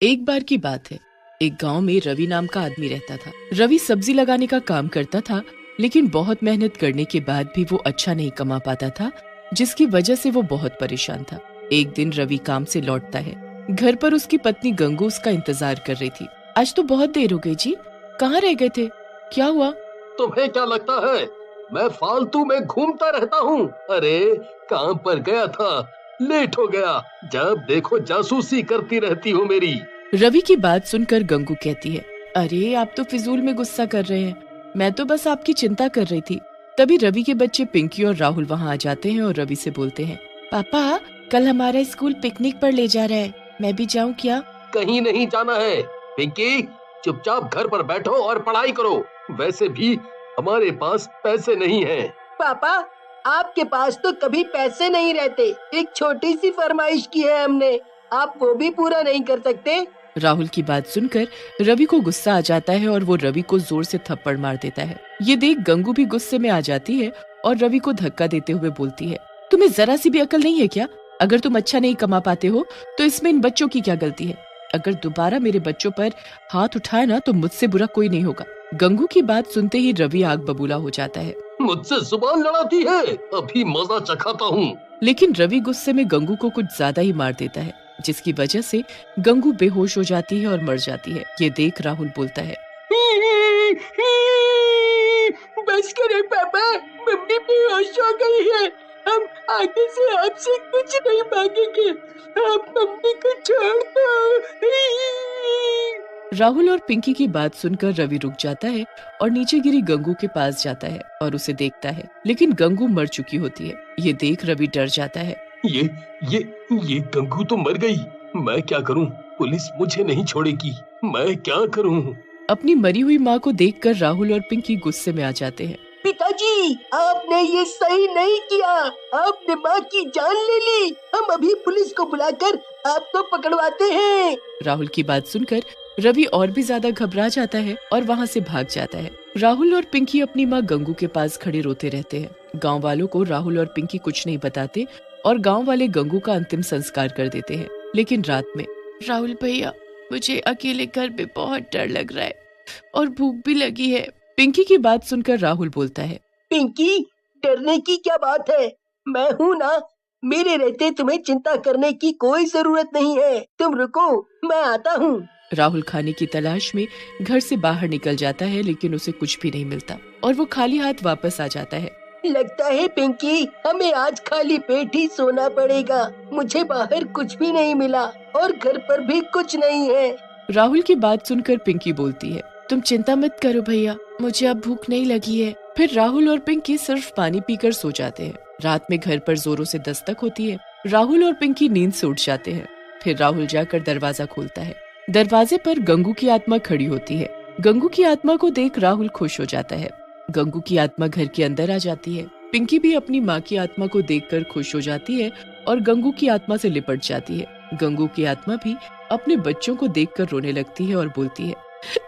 एक बार की बात है। एक गांव में रवि नाम का आदमी रहता था। रवि सब्जी लगाने का काम करता था, लेकिन बहुत मेहनत करने के बाद भी वो अच्छा नहीं कमा पाता था, जिसकी वजह से वो बहुत परेशान था। एक दिन रवि काम से लौटता है। घर पर उसकी पत्नी गंगू उसका इंतजार कर रही थी। आज तो बहुत देर हो गई जी, कहाँ रह गए थे? क्या हुआ? तुम्हें क्या लगता है मैं फालतू में घूमता रहता हूँ? अरे काम पर गया था, लेट हो गया। जब देखो जासूसी करती रहती हो मेरी। रवि की बात सुनकर गंगू कहती है, अरे आप तो फिजूल में गुस्सा कर रहे हैं, मैं तो बस आपकी चिंता कर रही थी। तभी रवि के बच्चे पिंकी और राहुल वहाँ आ जाते हैं और रवि से बोलते हैं, पापा कल हमारा स्कूल पिकनिक पर ले जा रहा है, मैं भी जाऊँ क्या? कहीं नहीं जाना है पिंकी, चुपचाप घर पर बैठो और पढ़ाई करो। वैसे भी हमारे पास पैसे नहीं हैं। पापा, आपके पास तो कभी पैसे नहीं रहते। एक छोटी सी फरमाइश की है हमने, आप वो भी पूरा नहीं कर सकते? राहुल की बात सुनकर रवि को गुस्सा आ जाता है और वो रवि को जोर से थप्पड़ मार देता है। ये देख गंगू भी गुस्से में आ जाती है और रवि को धक्का देते हुए बोलती है, तुम्हें जरा सी भी अकल नहीं है क्या? अगर तुम अच्छा नहीं कमा पाते हो तो इसमें इन बच्चों की क्या गलती है? अगर दोबारा मेरे बच्चों पर हाथ उठाए ना तो मुझसे बुरा कोई नहीं होगा। गंगू की बात सुनते ही रवि आग बबूला हो जाता है। मुझसे जुबान लड़ाती है, अभी मजा चखाता हूँ। लेकिन रवि गुस्से में गंगू को कुछ ज्यादा ही मार देता है, जिसकी वजह से गंगू बेहोश हो जाती है और मर जाती है। ये देख राहुल बोलता है, बस करें पापा, मम्मी बेहोश हो गई है। हम आगे से आपसे कुछ नहीं मांगेंगे, आप मम्मी को छोड़ दो। राहुल और पिंकी की बात सुनकर रवि रुक जाता है और नीचे गिरी गंगू के पास जाता है और उसे देखता है, लेकिन गंगू मर चुकी होती है। ये देख रवि डर जाता है। ये ये गंगू तो मर गई। मैं क्या करूं? पुलिस मुझे नहीं छोड़ेगी। मैं क्या करूं? अपनी मरी हुई माँ को देखकर राहुल और पिंकी गुस्से में आ जाते हैं। पिताजी, आपने ये सही नहीं किया, आपने माँ की जान ले ली। हम अभी पुलिस को बुलाकर आपको पकड़वाते हैं। राहुल की बात सुनकर रवि और भी ज्यादा घबरा जाता है और वहाँ से भाग जाता है। राहुल और पिंकी अपनी माँ गंगू के पास खड़े रोते रहते हैं। गांव वालों को राहुल और पिंकी कुछ नहीं बताते और गांव वाले गंगू का अंतिम संस्कार कर देते हैं। लेकिन रात में, राहुल भैया मुझे अकेले घर में बहुत डर लग रहा है और भूख भी लगी है। पिंकी की बात सुनकर राहुल बोलता है, पिंकी, डरने की क्या बात है? मैं हूँ ना, मेरे रहते तुम्हें चिंता करने की कोई जरूरत नहीं है। तुम रुको, मैं आता हूँ। राहुल खाने की तलाश में घर से बाहर निकल जाता है, लेकिन उसे कुछ भी नहीं मिलता और वो खाली हाथ वापस आ जाता है। लगता है पिंकी, हमें आज खाली पेट ही सोना पड़ेगा। मुझे बाहर कुछ भी नहीं मिला और घर पर भी कुछ नहीं है। राहुल की बात सुनकर पिंकी बोलती है, तुम चिंता मत करो भैया, मुझे अब भूख नहीं लगी है। फिर राहुल और पिंकी सिर्फ पानी पीकर सो जाते हैं। रात में घर पर जोरों से दस्तक होती है। राहुल और पिंकी नींद से उठ जाते हैं। फिर राहुल जाकर दरवाजा खोलता है। दरवाजे पर गंगू की आत्मा खड़ी होती है। गंगू की आत्मा को देख राहुल खुश हो जाता है। गंगू की आत्मा घर के अंदर आ जाती है। पिंकी भी अपनी माँ की आत्मा को देखकर खुश हो जाती है और गंगू की आत्मा से लिपट जाती है। गंगू की आत्मा भी अपने बच्चों को देखकर रोने लगती है और बोलती है,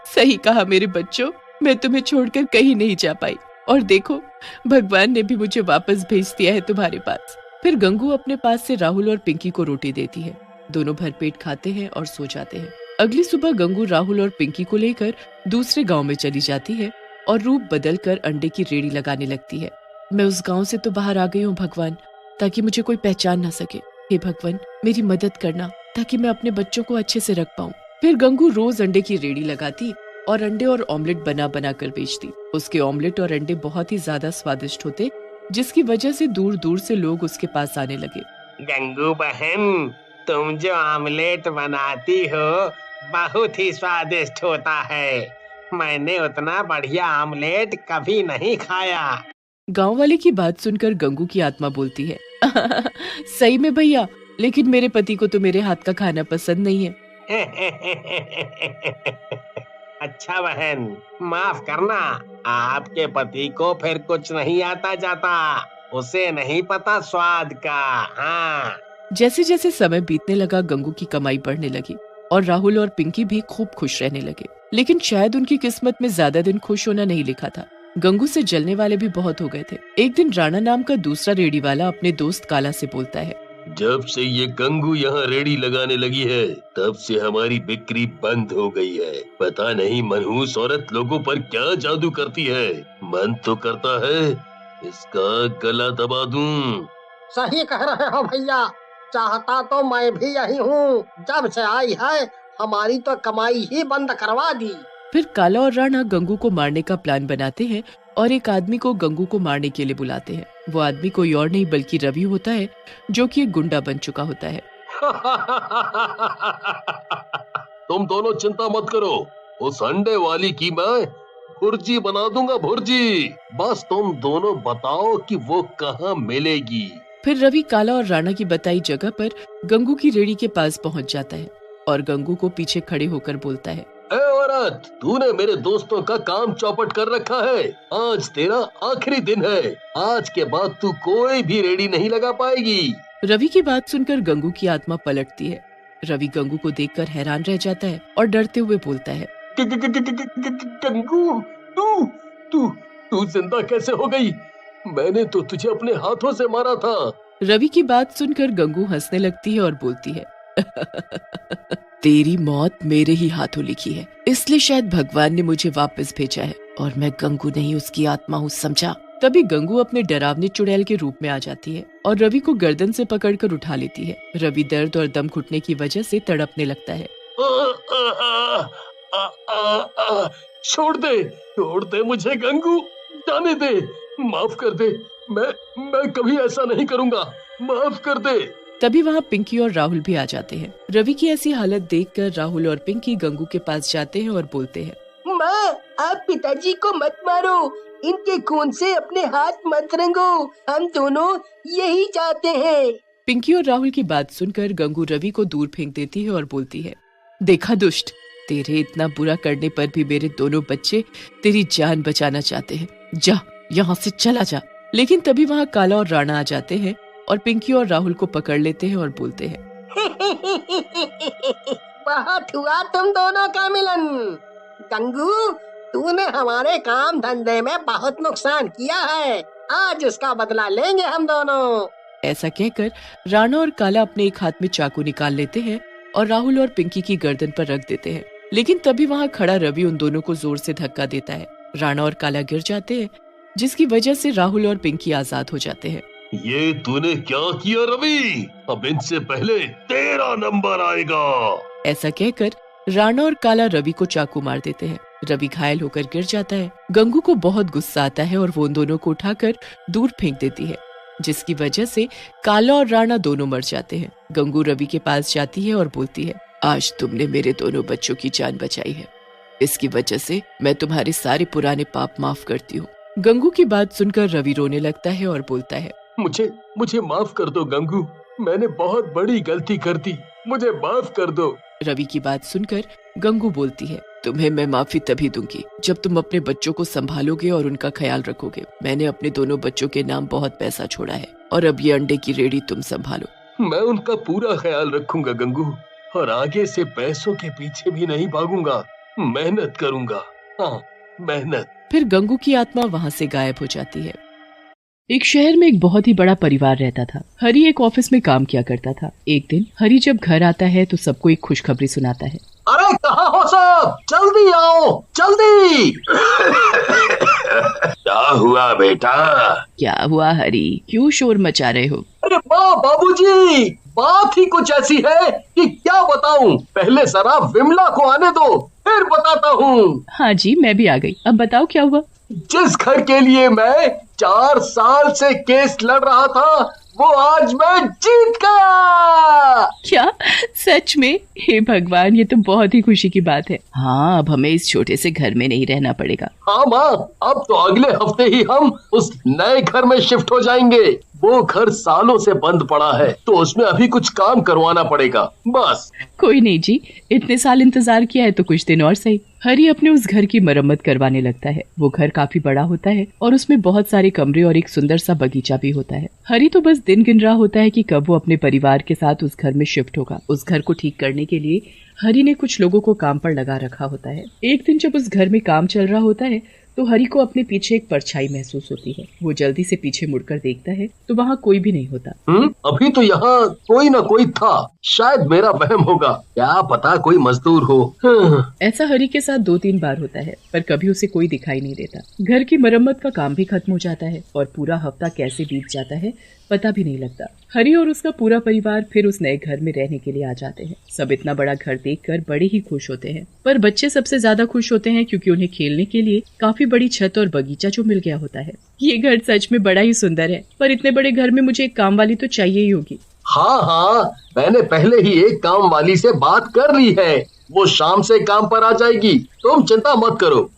सही कहा मेरे बच्चों, मैं तुम्हें छोड़कर कहीं नहीं जा पाई और देखो भगवान ने भी मुझे वापस भेज दिया है तुम्हारे पास। फिर गंगू अपने पास से राहुल और पिंकी को रोटी देती है। दोनों भरपेट खाते हैं और सो जाते हैं। अगली सुबह गंगू राहुल और पिंकी को लेकर दूसरे गांव में चली जाती है और रूप बदलकर अंडे की रेडी लगाने लगती है। मैं उस गांव से तो बाहर आ गई हूँ भगवान, ताकि मुझे कोई पहचान ना सके। हे भगवान, मेरी मदद करना ताकि मैं अपने बच्चों को अच्छे से रख पाऊँ। फिर गंगू रोज अंडे की रेडी लगाती और अंडे और ऑमलेट बना बना कर बेचती। उसके ऑमलेट और अंडे बहुत ही ज्यादा स्वादिष्ट होते, जिसकी वजह से दूर दूर से लोग उसके पास आने लगे। गंगू बहन, तुम जो ऑमलेट बनाती हो बहुत ही स्वादिष्ट होता है। मैंने उतना बढ़िया ऑमलेट कभी नहीं खाया। गांव वाले की बात सुनकर गंगू की आत्मा बोलती है, सही में भैया, लेकिन मेरे पति को तो मेरे हाथ का खाना पसंद नहीं है। अच्छा बहन, माफ करना, आपके पति को फिर कुछ नहीं आता जाता, उसे नहीं पता स्वाद का। हाँ। जैसे जैसे समय बीतने लगा गंगू की कमाई बढ़ने लगी और राहुल और पिंकी भी खूब खुश रहने लगे। लेकिन शायद उनकी किस्मत में ज्यादा दिन खुश होना नहीं लिखा था। गंगू से जलने वाले भी बहुत हो गए थे। एक दिन राणा नाम का दूसरा रेडी वाला अपने दोस्त काला से बोलता है, जब से ये गंगू यहाँ रेड़ी लगाने लगी है तब से हमारी बिक्री बंद हो गई है। पता नहीं मनहूस औरत लोगों पर क्या जादू करती है। मन तो करता है इसका गला दबा दूं। सही कह रहे हो भैया, चाहता तो मैं भी यही हूँ। जब से आई है हमारी तो कमाई ही बंद करवा दी। फिर काला और राणा गंगू को मारने का प्लान बनाते हैं और एक आदमी को गंगू को मारने के लिए बुलाते हैं। वो आदमी कोई और नहीं बल्कि रवि होता है, जो कि एक गुंडा बन चुका होता है। तुम दोनों चिंता मत करो, उस अंडे वाली की मैं भुर्जी बना दूंगा, भुर्जी। बस तुम दोनों बताओ कि वो कहाँ मिलेगी। फिर रवि काला और राणा की बताई जगह पर गंगू की रेड़ी के पास पहुंच जाता है और गंगू को पीछे खड़े होकर बोलता है, ए औरत, तूने मेरे दोस्तों का काम चौपट कर रखा है। आज तेरा आखिरी दिन है। आज के बाद तू कोई भी रेड़ी नहीं लगा पाएगी। रवि की बात सुनकर गंगू की आत्मा पलटती है। रवि गंगू को देखकर हैरान रह जाता है और डरते हुए बोलता है, गंगू, तू जिंदा कैसे हो गई? मैंने तो तुझे अपने हाथों से मारा था। रवि की बात सुनकर गंगू हंसने लगती है और बोलती है, तेरी मौत मेरे ही हाथों लिखी है, इसलिए शायद भगवान ने मुझे वापस भेजा है और मैं गंगू नहीं उसकी आत्मा हूँ, समझा। तभी गंगू अपने डरावने चुड़ैल के रूप में आ जाती है और रवि को गर्दन से पकड़कर उठा लेती है। रवि दर्द और दम घुटने की वजह से तड़पने लगता है। छोड़ दे मुझे गंगू, जाने दे, माफ कर दे। मैं कभी ऐसा नहीं करूँगा, माफ कर दे। तभी वहाँ पिंकी और राहुल भी आ जाते हैं। रवि की ऐसी हालत देखकर राहुल और पिंकी गंगू के पास जाते हैं और बोलते हैं, माँ, आप पिताजी को मत मारो, इनके खून से अपने हाथ मत रंगो, हम दोनों यही चाहते हैं। पिंकी और राहुल की बात सुनकर गंगू रवि को दूर फेंक देती है और बोलती है, देखा दुष्ट, तेरे इतना बुरा करने पर भी मेरे दोनों बच्चे तेरी जान बचाना चाहते हैं, जा यहाँ से चला जा। लेकिन तभी वहाँ काला और राणा आ जाते हैं और पिंकी और राहुल को पकड़ लेते हैं और बोलते हैं, बहुत हुआ तुम दोनों का मिलन। गंगू, तूने हमारे काम धंधे में बहुत नुकसान किया है, आज उसका बदला लेंगे हम दोनों। ऐसा कहकर राणा और काला अपने एक हाथ में चाकू निकाल लेते हैं और राहुल और पिंकी की गर्दन पर रख देते हैं। लेकिन तभी वहाँ खड़ा रवि उन दोनों को जोर से धक्का देता है। राणा और काला गिर जाते हैं, जिसकी वजह से राहुल और पिंकी आजाद हो जाते हैं। ये तूने क्या किया रवि? अब इनसे पहले तेरा नंबर आएगा। ऐसा कहकर राणा और काला रवि को चाकू मार देते हैं। रवि घायल होकर गिर जाता है। गंगू को बहुत गुस्सा आता है और वो उन दोनों को उठाकर दूर फेंक देती है, जिसकी वजह से काला और राणा दोनों मर जाते हैं। गंगू रवि के पास जाती है और बोलती है, आज तुमने मेरे दोनों बच्चों की जान बचाई है, इसकी वजह से मैं तुम्हारे सारे पुराने पाप माफ करती हूँ। गंगू की बात सुनकर रवि रोने लगता है और बोलता है, मुझे माफ कर दो गंगू, मैंने बहुत बड़ी गलती कर दी, मुझे माफ कर दो। रवि की बात सुनकर गंगू बोलती है, तुम्हें मैं माफी तभी दूंगी जब तुम अपने बच्चों को संभालोगे और उनका ख्याल रखोगे। मैंने अपने दोनों बच्चों के नाम बहुत पैसा छोड़ा है और अब ये अंडे की रेडी तुम संभालो। मैं उनका पूरा ख्याल रखूंगा गंगू, और आगे से पैसों के पीछे भी नहीं भागूंगा, मेहनत करूंगा। हाँ, मेहनत। फिर गंगू की आत्मा वहाँ से गायब हो जाती है। एक शहर में एक बहुत ही बड़ा परिवार रहता था। हरी एक ऑफिस में काम किया करता था। एक दिन हरी जब घर आता है तो सबको एक खुशखबरी सुनाता है। अरे कहाँ हो सब, जल्दी आओ, जल्दी। क्या हुआ बेटा? क्या हुआ हरी, क्यों शोर मचा रहे हो? अरे वाह बाबूजी, बात ही कुछ ऐसी है कि क्या बताऊं। पहले जरा विमला को आने दो, फिर बताता हूँ। हाँ जी, मैं भी आ गई, अब बताओ क्या हुआ। जिस घर के लिए मैं 4 साल से केस लड़ रहा था, वो आज मैं जीत गया। क्या सच में? हे भगवान, ये तो बहुत ही खुशी की बात है। हाँ, अब हमें इस छोटे से घर में नहीं रहना पड़ेगा। हाँ माँ, अब तो अगले हफ्ते ही हम उस नए घर में शिफ्ट हो जाएंगे। वो घर सालों से बंद पड़ा है, तो उसमें अभी कुछ काम करवाना पड़ेगा, बस। कोई नहीं जी, इतने साल इंतजार किया है तो कुछ दिन और सही। हरी अपने उस घर की मरम्मत करवाने लगता है। वो घर काफी बड़ा होता है और उसमें बहुत सारे कमरे और एक सुंदर सा बगीचा भी होता है। हरी तो बस दिन गिन रहा होता है कि कब वो अपने परिवार के साथ उस घर में शिफ्ट होगा। उस घर को ठीक करने के लिए हरी ने कुछ लोगों को काम पर लगा रखा होता है। एक दिन जब उस घर में काम चल रहा होता है तो तो हरी को अपने पीछे एक परछाई महसूस होती है। वो जल्दी से पीछे मुड़कर देखता है तो वहाँ कोई भी नहीं होता। अभी तो यहाँ कोई न कोई था, शायद मेरा वहम होगा, क्या पता कोई मजदूर हो। ऐसा हरी के साथ 2-3 बार होता है, पर कभी उसे कोई दिखाई नहीं देता। घर की मरम्मत का काम भी खत्म हो जाता है और पूरा हफ्ता कैसे बीत जाता है पता भी नहीं लगता। हरी और उसका पूरा परिवार फिर उस नए घर में रहने के लिए आ जाते हैं। सब इतना बड़ा घर देखकर बड़े ही खुश होते हैं, पर बच्चे सबसे ज्यादा खुश होते हैं क्योंकि उन्हें खेलने के लिए काफी बड़ी छत और बगीचा जो मिल गया होता है। ये घर सच में बड़ा ही सुंदर है, पर इतने बड़े घर में मुझे एक काम वाली तो चाहिए ही होगी। हाँ, मैंने पहले ही एक काम वाली से बात कर ली है, वो शाम से काम पर आ जाएगी, तुम चिंता मत करो।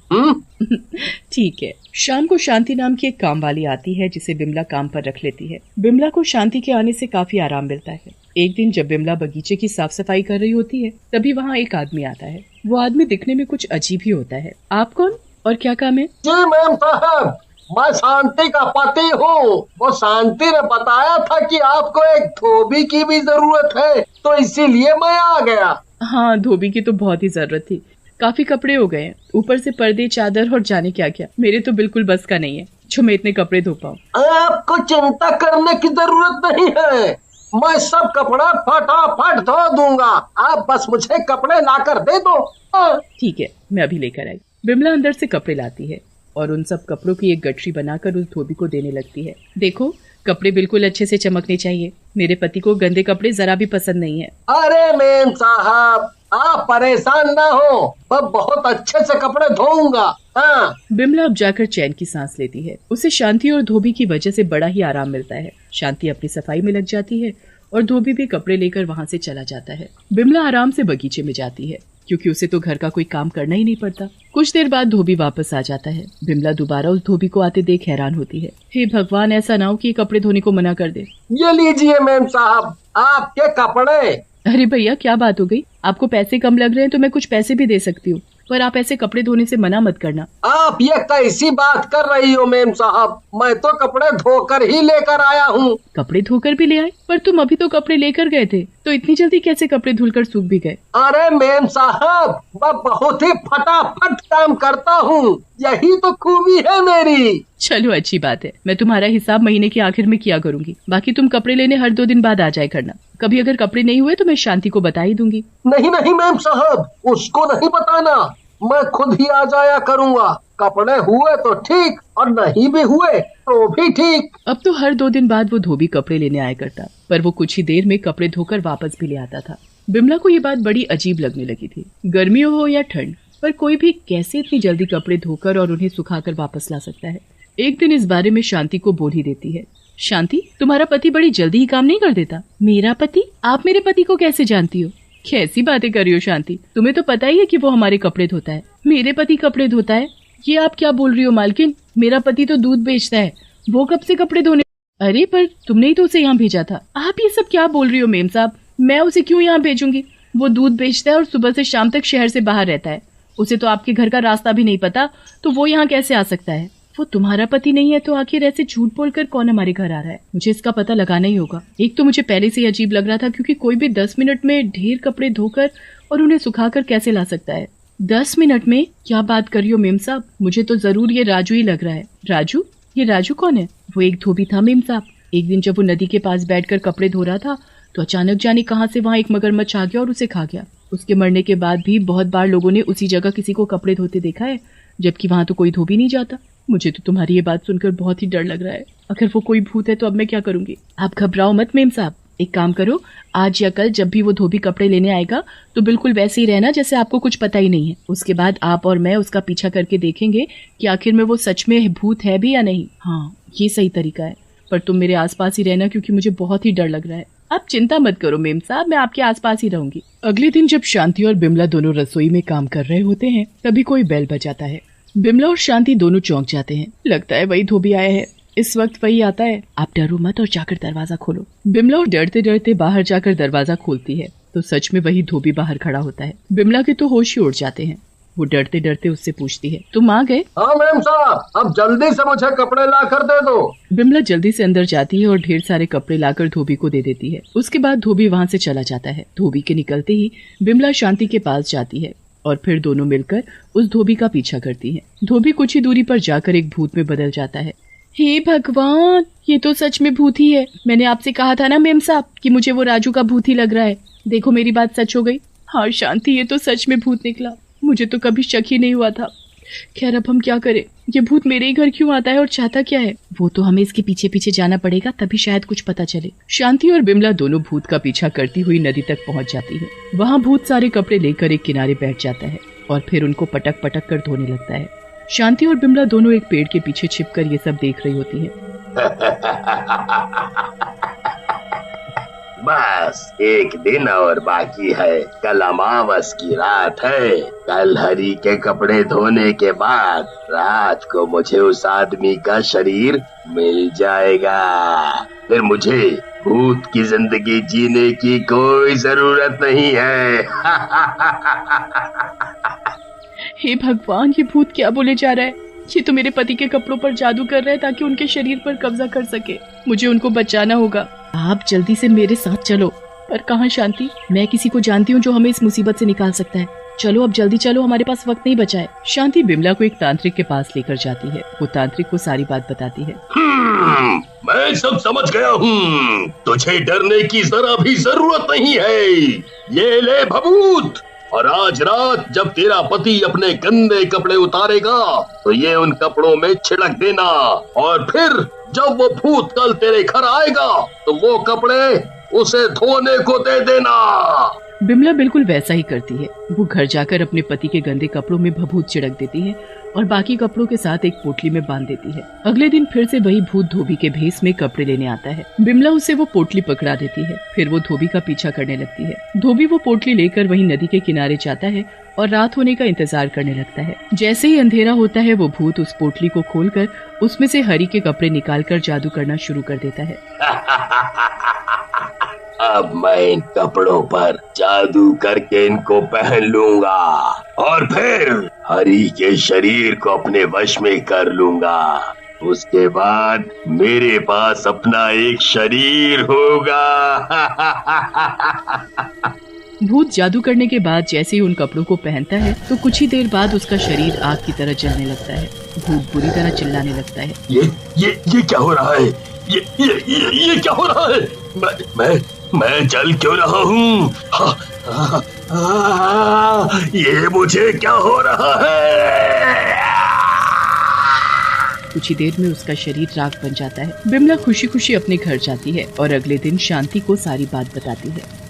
ठीक है। शाम को शांति नाम की एक काम वाली आती है जिसे बिमला काम पर रख लेती है। बिमला को शांति के आने से काफी आराम मिलता है। एक दिन जब बिमला बगीचे की साफ सफाई कर रही होती है तभी वहाँ एक आदमी आता है। वो आदमी दिखने में कुछ अजीब ही होता है। आप कौन और क्या काम है? जी मैम साहब, मैं शांति का पति हूँ। वो शांति ने बताया था कि आपको एक धोबी की भी जरूरत है, तो इसीलिए मैं आ गया। हाँ, धोबी की तो बहुत ही जरूरत थी। काफी कपड़े हो गए हैं, ऊपर से पर्दे, चादर और जाने क्या क्या। मेरे तो बिल्कुल बस का नहीं है जो मैं इतने कपड़े धो पाऊँ। आपको चिंता करने की जरूरत नहीं है, मैं सब कपड़ा फटाफट धो दूंगा, आप बस मुझे कपड़े लाकर दे दो। ठीक है, मैं अभी लेकर आई। बिमला अंदर से कपड़े लाती है और उन सब कपड़ों की एक गठरी बनाकर उस धोबी को देने लगती है। देखो, कपड़े बिल्कुल अच्छे से चमकने चाहिए। मेरे पति को गंदे कपड़े जरा भी पसंद नहीं है। अरे मेम साहब, आप परेशान ना हो, मैं बहुत अच्छे से कपड़े धोऊंगा। हाँ। बिमला अब जाकर चैन की सांस लेती है। उसे शांति और धोबी की वजह से बड़ा ही आराम मिलता है। शांति अपनी सफाई में लग जाती है और धोबी भी कपड़े लेकर वहाँ से चला जाता है। बिमला आराम से बगीचे में जाती है क्योंकि उसे तो घर का कोई काम करना ही नहीं पड़ता। कुछ देर बाद धोबी वापस आ जाता है। बिमला दोबारा उस धोबी को आते देख हैरान होती है। हे भगवान, ऐसा ना हो कि कपड़े धोने को मना कर दे। ये लीजिए मेम साहब, आपके कपड़े। अरे भैया, क्या बात हो गई? आपको पैसे कम लग रहे हैं तो मैं कुछ पैसे भी दे सकती हूँ, पर आप ऐसे कपड़े धोने से मना मत करना। आप ये कैसी बात कर रही हो मेम साहब, मैं तो कपड़े धोकर ही लेकर आया हूँ। कपड़े धोकर भी ले आए? पर तुम अभी तो कपड़े लेकर गए थे, तो इतनी जल्दी कैसे कपड़े धुलकर सूख भी गए? अरे मेम साहब, मैं बहुत ही फटाफट काम करता हूँ, यही तो खूबी है मेरी। चलो अच्छी बात है, मैं तुम्हारा हिसाब महीने के आखिर में किया करूँगी। बाकी तुम कपड़े लेने हर 2 दिन बाद आ जाए करना। कभी अगर कपड़े नहीं हुए तो मैं शांति को बता ही दूंगी। नहीं नहीं मेम साहब, उसको नहीं बताना, मैं खुद ही आ जाया करूँगा। कपड़े हुए तो ठीक और नहीं भी हुए तो भी ठीक। अब तो हर 2 दिन बाद वो धोबी कपड़े लेने आया करता, पर वो कुछ ही देर में कपड़े धोकर वापस भी ले आता था। बिमला को ये बात बड़ी अजीब लगने लगी थी। गर्मियों हो या ठंड, पर कोई भी कैसे इतनी जल्दी कपड़े धोकर और उन्हें सुखाकर वापस ला सकता है। एक दिन इस बारे में शांति को बोल ही देती है। शांति, तुम्हारा पति बड़ी जल्दी ही काम नहीं कर देता? मेरा पति? आप मेरे पति को कैसे जानती हो? कैसी बातें कर रही हो शांति, तुम्हें तो पता ही है कि वो हमारे कपड़े धोता है। मेरे पति कपड़े धोता है? ये आप क्या बोल रही हो मालकिन? मेरा पति तो दूध बेचता है, वो कब से कपड़े धोने? अरे पर तुमने ही तो उसे यहाँ भेजा था। आप ये सब क्या बोल रही हो मेम साहब? मैं उसे क्यों यहाँ भेजूंगी? वो दूध बेचता है और सुबह से शाम तक शहर से बाहर रहता है। उसे तो आपके घर का रास्ता भी नहीं पता, तो वो यहाँ कैसे आ सकता है? वो तुम्हारा पति नहीं है तो आखिर ऐसे झूठ बोलकर कौन हमारे घर आ रहा है? मुझे इसका पता लगाना ही होगा। एक तो मुझे पहले से ही अजीब लग रहा था क्योंकि कोई भी 10 मिनट में ढेर कपड़े धोकर और उन्हें सुखाकर कैसे ला सकता है? 10 मिनट में? क्या बात कर रही हो मेम साहब? मुझे तो जरूर ये राजू ही लग रहा है। राजू? ये राजू कौन है? वो एक धोबी था मेम साहब। एक दिन जब वो नदी के पास बैठकर कपड़े धो रहा था तो अचानक जाने कहां से वहाँ एक मगरमच्छ आ गया और उसे खा गया। उसके मरने के बाद भी बहुत बार लोगों ने उसी जगह किसी को कपड़े धोते देखा है, जबकि वहाँ तो कोई धोबी नहीं जाता। मुझे तो तुम्हारी ये बात सुनकर बहुत ही डर लग रहा है। अगर वो कोई भूत है तो अब मैं क्या करूंगी? आप घबराओ मत मेम साहब। एक काम करो, आज या कल जब भी वो धोबी कपड़े लेने आएगा तो बिल्कुल वैसे ही रहना जैसे आपको कुछ पता ही नहीं है। उसके बाद आप और मैं उसका पीछा करके देखेंगे कि आखिर में वो सच में भूत है भी या नहीं। हाँ, ये सही तरीका है, पर तुम मेरे आसपास ही रहना क्योंकि मुझे बहुत ही डर लग रहा है। आप चिंता मत करो मेम साहब, मैं आपके आसपास ही रहूंगी। अगले दिन जब शांति और बिमला दोनों रसोई में काम कर रहे होते हैं तभी कोई बेल बजाता है। बिमला और शांति दोनों चौंक जाते हैं। लगता है वही धोबी आया है। इस वक्त वही आता है। आप डरो मत और जाकर दरवाजा खोलो। बिमला और डरते डरते बाहर जाकर दरवाजा खोलती है तो सच में वही धोबी बाहर खड़ा होता है। बिमला के तो होश ही उड़ जाते हैं। वो डरते डरते उससे पूछती है, तुम आ गए? हाँ मैम साहब, अब जल्दी से मुझे कपड़े ला कर दे दो। बिमला जल्दी से अंदर जाती है और ढेर सारे कपड़े लाकर धोबी को दे देती है। उसके बाद धोबी वहाँ से चला जाता है। धोबी के निकलते ही बिमला शांति के पास जाती है। और फिर दोनों मिलकर उस धोबी का पीछा करती हैं। धोबी कुछ ही दूरी पर जाकर एक भूत में बदल जाता है। हे भगवान, ये तो सच में भूत ही है। मैंने आपसे कहा था ना मेम साहब कि मुझे वो राजू का भूत ही लग रहा है। देखो मेरी बात सच हो गई। हाँ शांति, ये तो सच में भूत निकला। मुझे तो कभी शक ही नहीं हुआ था। खैर अब हम क्या करें? ये भूत मेरे ही घर क्यों आता है और चाहता क्या है? वो तो हमें इसके पीछे पीछे जाना पड़ेगा, तभी शायद कुछ पता चले। शांति और बिमला दोनों भूत का पीछा करती हुई नदी तक पहुंच जाती है। वहाँ भूत सारे कपड़े लेकर एक किनारे बैठ जाता है और फिर उनको पटक पटक कर धोने लगता है। शांति और बिमला दोनों एक पेड़ के पीछे छिपकर ये सब देख रही होती है। बस एक दिन और बाकी है। कल अमावस की रात है। कल हरी के कपड़े धोने के बाद रात को मुझे उस आदमी का शरीर मिल जाएगा। फिर मुझे भूत की जिंदगी जीने की कोई जरूरत नहीं है। हे भगवान, ये भूत क्या बोले जा रहा है? ये तो मेरे पति के कपड़ों पर जादू कर रहा है ताकि उनके शरीर पर कब्जा कर सके। मुझे उनको बचाना होगा। आप जल्दी से मेरे साथ चलो। पर कहाँ शांति? मैं किसी को जानती हूँ जो हमें इस मुसीबत से निकाल सकता है। चलो अब जल्दी चलो, हमारे पास वक्त नहीं बचा है। शांति बिमला को एक तांत्रिक के पास लेकर जाती है। वो तांत्रिक को सारी बात बताती है। मैं सब समझ गया हूँ। तुझे डरने की जरा भी जरूरत नहीं है। ये ले भभूत, और आज रात जब तेरा पति अपने गंदे कपड़े उतारेगा तो ये उन कपड़ों में छिड़क देना, और फिर जब वो भूत कल तेरे घर आएगा तो वो कपड़े उसे धोने को दे देना। बिमला बिल्कुल वैसा ही करती है। वो घर जाकर अपने पति के गंदे कपड़ों में भभूत छिड़क देती है और बाकी कपड़ों के साथ एक पोटली में बांध देती है। अगले दिन फिर से वही भूत धोबी के भेस में कपड़े लेने आता है। बिमला उसे वो पोटली पकड़ा देती है। फिर वो धोबी का पीछा करने लगती है। धोबी वो पोटली लेकर वहीं नदी के किनारे जाता है और रात होने का इंतजार करने लगता है। जैसे ही अंधेरा होता है वो भूत उस पोटली को खोलकर उसमें से हरी के कपड़े निकालकर जादू करना शुरू कर देता है। अब मैं इन कपड़ों पर जादू करके इनको पहन लूंगा और फिर हरी के शरीर को अपने वश में कर लूंगा। उसके बाद मेरे पास अपना एक शरीर होगा। भूत जादू करने के बाद जैसे ही उन कपड़ों को पहनता है तो कुछ ही देर बाद उसका शरीर आग की तरह जलने लगता है। भूत बुरी तरह चिल्लाने लगता है। ये क्या हो रहा है? ये क्या हो रहा है? मैं जल क्यों रहा हूँ? ये मुझे क्या हो रहा है? कुछ ही देर में उसका शरीर राख बन जाता है। बिमला खुशी खुशी अपने घर जाती है और अगले दिन शांति को सारी बात बताती है।